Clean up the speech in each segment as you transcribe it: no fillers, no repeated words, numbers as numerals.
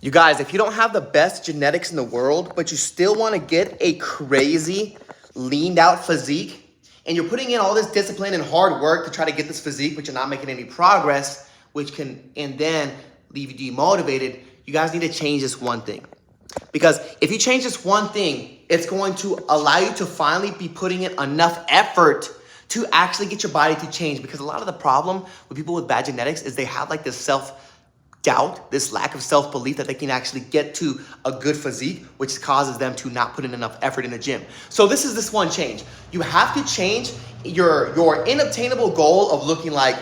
You guys, if you don't have the best genetics in the world, but you still want to get a crazy leaned out physique, and you're putting in all this discipline and hard work to try to get this physique, but you're not making any progress, which can, and then leave you demotivated, you guys need to change this one thing. Because if you change this one thing, it's going to allow you to finally be putting in enough effort to actually get your body to change. Because a lot of the problem with people with bad genetics is they have like this self-doubt, this lack of self-belief that they can actually get to a good physique, which causes them to not put in enough effort in the gym. So this is this one change. You have to change your inobtainable goal of looking like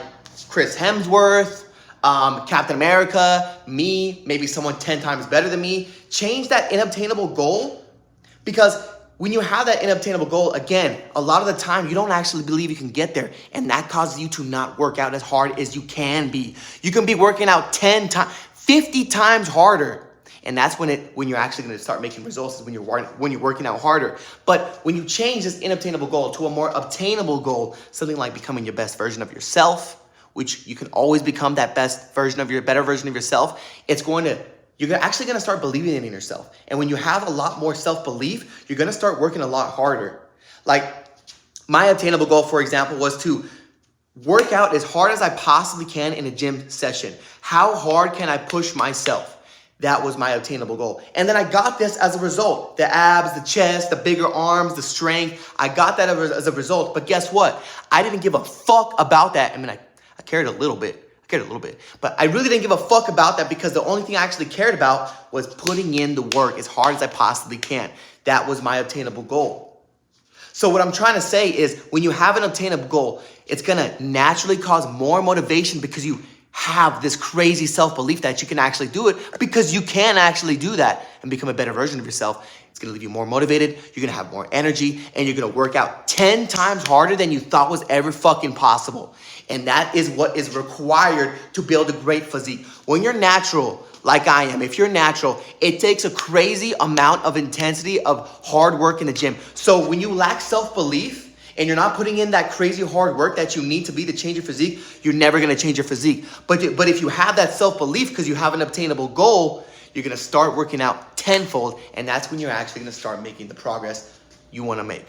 Chris Hemsworth, Captain America, me, maybe someone 10 times better than me. Change that inobtainable goal, because when you have that inobtainable goal, again, a lot of the time you don't actually believe you can get there, and that causes you to not work out as hard as you can be. You can be working out 10 times, 50 times harder. And that's when you're actually going to start making results, is when you're working out harder. But when you change this inobtainable goal to a more obtainable goal, something like becoming your best version of yourself, which you can always become that better version of yourself, you're actually going to start believing in yourself. And when you have a lot more self-belief, you're going to start working a lot harder. Like my obtainable goal, for example, was to work out as hard as I possibly can in a gym session. How hard can I push myself? That was my obtainable goal. And then I got this as a result. The abs, the chest, the bigger arms, the strength. I got that as a result. But guess what? I didn't give a fuck about that. I mean, I cared a little bit. But I really didn't give a fuck about that, because the only thing I actually cared about was putting in the work as hard as I possibly can. That was my obtainable goal. So what I'm trying to say is, when you have an obtainable goal, it's going to naturally cause more motivation, because you have this crazy self-belief that you can actually do it, because you can actually do that and become a better version of yourself. It's going to leave you more motivated. You're going to have more energy, and you're going to work out 10 times harder than you thought was ever fucking possible. And that is what is required to build a great physique. When you're natural, like I am, if you're natural, it takes a crazy amount of intensity of hard work in the gym. So when you lack self-belief and you're not putting in that crazy hard work that you need to change your physique, you're never going to change your physique. But if you have that self-belief because you have an obtainable goal, you're going to start working out tenfold, and that's when you're actually going to start making the progress you want to make.